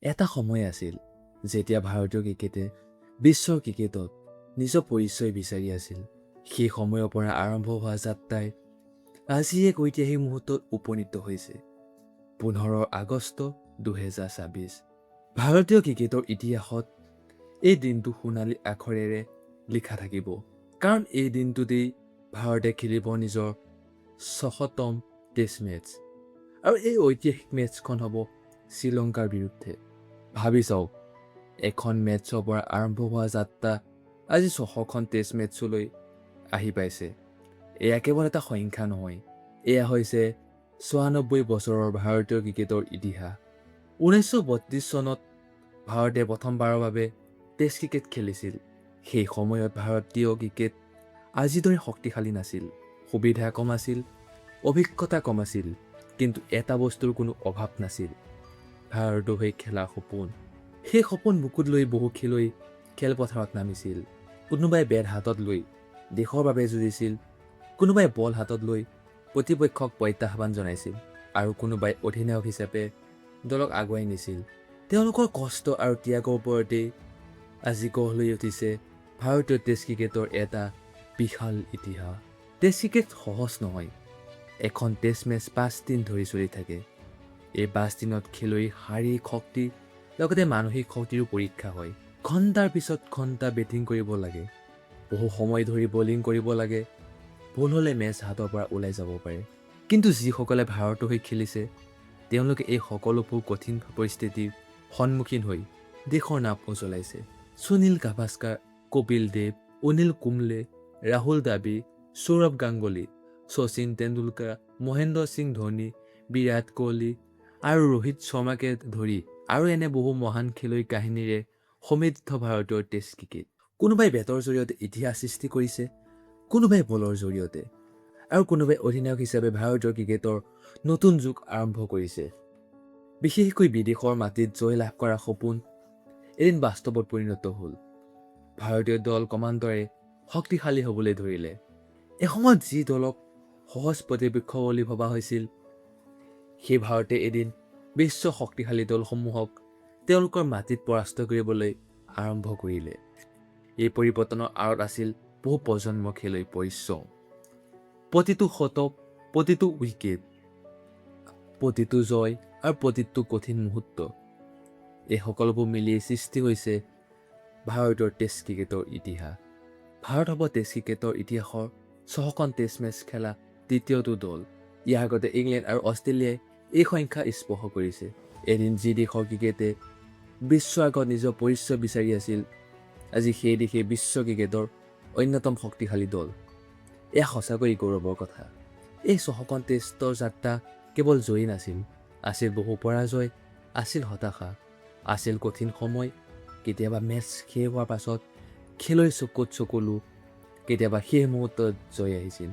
এটা সময় আছিল যেতিয়া ভাৰতীয় ক্ৰিকেটে বিশ্বৰ ক্ৰিকেটত নিজৰ পৰিচয় বিচাৰি আছিল। সেই সময়ৰ পৰা আৰম্ভ হোৱা যাত্ৰাই আজি এক ঐতিহাসিক মুহূৰ্তত উপনীত হৈছে। 15 আগষ্ট 2026 ভাৰতীয় ক্ৰিকেটৰ ইতিহাসত এই দিনটো সোণালী আখৰেৰে লিখা থাকিব। কাৰণ এই দিনটোতেই ভাৰতে খেলিব নিজৰ 600তম টেষ্ট মেচ। আৰু এই ঐতিহাসিক মেচখন হ'ব শ্ৰীলংকাৰ বিৰুদ্ধে। ভাবি চাওক, এখন মেচৰ পৰা আৰম্ভ হোৱা যাত্ৰা আজি 600খন টেষ্ট মেচলৈ আহি পাইছে। এয়া কেৱল এটা সংখ্যা নহয়, এয়া হৈছে 96 বছৰৰ ভাৰতীয় ক্ৰিকেটৰ ইতিহাস। 1932 চনত ভাৰতে প্ৰথমবাৰৰ বাবে টেষ্ট ক্ৰিকেট খেলিছিল। সেই সময়ত ভাৰতীয় ক্ৰিকেট আজিৰ দৰে শক্তিশালী নাছিল, সুবিধা কম আছিল, অভিজ্ঞতা কম আছিল, কিন্তু এটা বস্তুৰ কোনো অভাৱ নাছিল, ভাৰতৰ হৈ খেলাৰ সপোন। সেই সপোন বুকুত লৈ বহু খেলুৱৈ খেলপথাৰত নামিছিল। কোনোবাই বেট হাতত লৈ দেশৰ বাবে যুঁজিছিল, কোনোবাই বল হাতত লৈ প্ৰতিপক্ষক প্ৰত্যাহ্বান জনাইছিল, আৰু কোনোবাই অধিনায়ক হিচাপে দলক আগুৱাই নিছিল। তেওঁলোকৰ কষ্ট আৰু ত্যাগৰ ওপৰতেই আজি গঢ় লৈ উঠিছে ভাৰতীয় টেষ্ট ক্ৰিকেটৰ এটা বিশাল ইতিহাস। টেষ্ট ক্ৰিকেট সহজ নহয়। এখন টেষ্ট মেচ 5 দিন ধৰি চলি থাকে। এই 5 দিনত খেলুৱৈৰ শাৰীৰিক শক্তি লগতে মানসিক শক্তিৰো পৰীক্ষা হয়। ঘণ্টাৰ পিছত ঘণ্টা বেটিং কৰিব লাগে, বহু সময় ধৰি বলিং কৰিব লাগে। ভুল হ'লে মেচ হাতৰ পৰা ওলাই যাব পাৰে। কিন্তু যিসকলে ভাৰতৰ হৈ খেলিছে তেওঁলোকে এই সকলোবোৰ কঠিন পৰিস্থিতিৰ সন্মুখীন হৈ দেশৰ নাম উজ্বলাইছে। সুনীল গাভাস্কাৰ, কপিল দেৱ, অনিল কুম্বলে, ৰাহুল দ্ৰাবিড়, সৌৰভ গাংগুলী, শচীন তেণ্ডুলকাৰ, মহেন্দ্ৰ সিং ধোনী, বিৰাট কোহলি আৰু ৰোহিত শৰ্মাকে ধৰি আৰু এনে বহু মহান খেলুৱৈৰ কাহিনীৰে সমৃদ্ধ ভাৰতীয় টেষ্ট ক্ৰিকেট। কোনোবাই বেটৰ জৰিয়তে ইতিহাস সৃষ্টি কৰিছে, কোনোবাই বলৰ জৰিয়তে, আৰু কোনোবাই অধিনায়ক হিচাপে ভাৰতীয় ক্ৰিকেটৰ নতুন যুগ আৰম্ভ কৰিছে। বিশেষকৈ বিদেশৰ মাটিত জয় লাভ কৰাৰ সপোন এদিন বাস্তৱত পৰিণত হ'ল। ভাৰতীয় দল ক্ৰমান্বয়ে শক্তিশালী হ'বলৈ ধৰিলে। এসময়ত যি দলক সহজ প্ৰতিপক্ষ বুলি ভবা হৈছিল, সেই ভাৰতে এদিন বিশ্ব শক্তিশালী দলসমূহক তেওঁলোকৰ মাটিত পৰাস্ত কৰিবলৈ আৰম্ভ কৰিলে। এই পৰিৱৰ্তনৰ আঁৰত আছিল বহু প্ৰজন্মৰ খেলুৱৈৰ পৰিশ্ৰম। প্ৰতিটো শতক, প্ৰতিটো উইকেট, প্ৰতিটো জয় আৰু প্ৰতিটো কঠিন মুহূৰ্ত, এই সকলোবোৰ মিলিয়ে সৃষ্টি হৈছে ভাৰতৰ টেষ্ট ক্ৰিকেটৰ ইতিহাস। ভাৰত হ'ব টেষ্ট ক্ৰিকেটৰ ইতিহাসৰ 600খন টেষ্ট মেচ খেলা তৃতীয়টো দল। ইয়াৰ আগতে ইংলেণ্ড আৰু অষ্ট্ৰেলিয়াই এই সংখ্যা স্পৰ্শ কৰিছে। এদিন যি দেশৰ ক্ৰিকেটে বিশ্বৰ আগত নিজৰ পৰিচয় বিচাৰি আছিল, আজি সেই দেশে বিশ্ব ক্ৰিকেটৰ অন্যতম শক্তিশালী দল। এয়া সঁচাকৈ গৌৰৱৰ কথা। এই 600খন টেষ্টৰ যাত্ৰা কেৱল জয়ী নাছিল, আছিল বহু পৰাজয়, আছিল হতাশা, আছিল কঠিন সময়। কেতিয়াবা মেচ শেষ হোৱাৰ পাছত খেলুৱৈৰ চকুত চকুলো, কেতিয়াবা সেই মুহূৰ্তত জয় আহিছিল,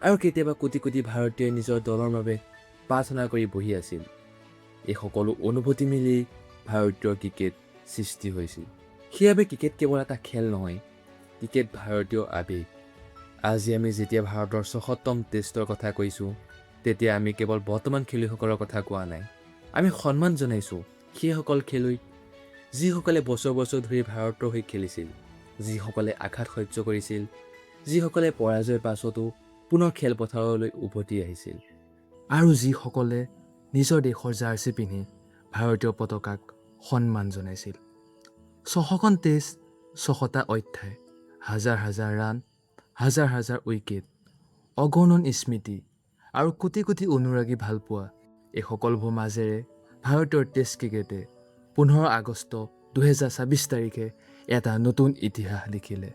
আৰু কেতিয়াবা কোটি কোটি ভাৰতীয়ই নিজৰ দলৰ বাবে প্ৰাৰ্থনা কৰি বহি আছিল। এই সকলো অনুভূতি মিলি ভাৰতীয় ক্ৰিকেট সৃষ্টি হৈছিল। সেইবাবে ক্ৰিকেট কেৱল এটা খেল নহয়, ক্ৰিকেট ভাৰতীয় আৱেগ। আজি আমি যেতিয়া ভাৰতৰ 600তম টেষ্টৰ কথা কৈছোঁ, তেতিয়া আমি কেৱল বৰ্তমান খেলুৱৈসকলৰ কথা কোৱা নাই। আমি সন্মান জনাইছোঁ সেইসকল খেলুৱৈক যিসকলে বছৰ বছৰ ধৰি ভাৰতৰ হৈ খেলিছিল, যিসকলে আঘাত সহ্য কৰিছিল, যিসকলে পৰাজয়ৰ পাছতো পুনৰ খেলপথাৰলৈ উভতি আহিছিল, আৰু যিসকলে নিজৰ দেশৰ জাৰ্চি পিন্ধি ভাৰতীয় পতাকাক সন্মান জনাইছিল। 600খন টেষ্ট, 600টা অধ্যায়, হাজাৰ হাজাৰ ৰান, হাজাৰ হাজাৰ উইকেট, অগণন স্মৃতি আৰু কোটি কোটি অনুৰাগী ভালপোৱা, এই সকলোবোৰ মাজেৰে ভাৰতীয় টেষ্ট ক্ৰিকেটে 15 আগষ্ট 2026 তাৰিখে এটা নতুন ইতিহাস লিখিলে।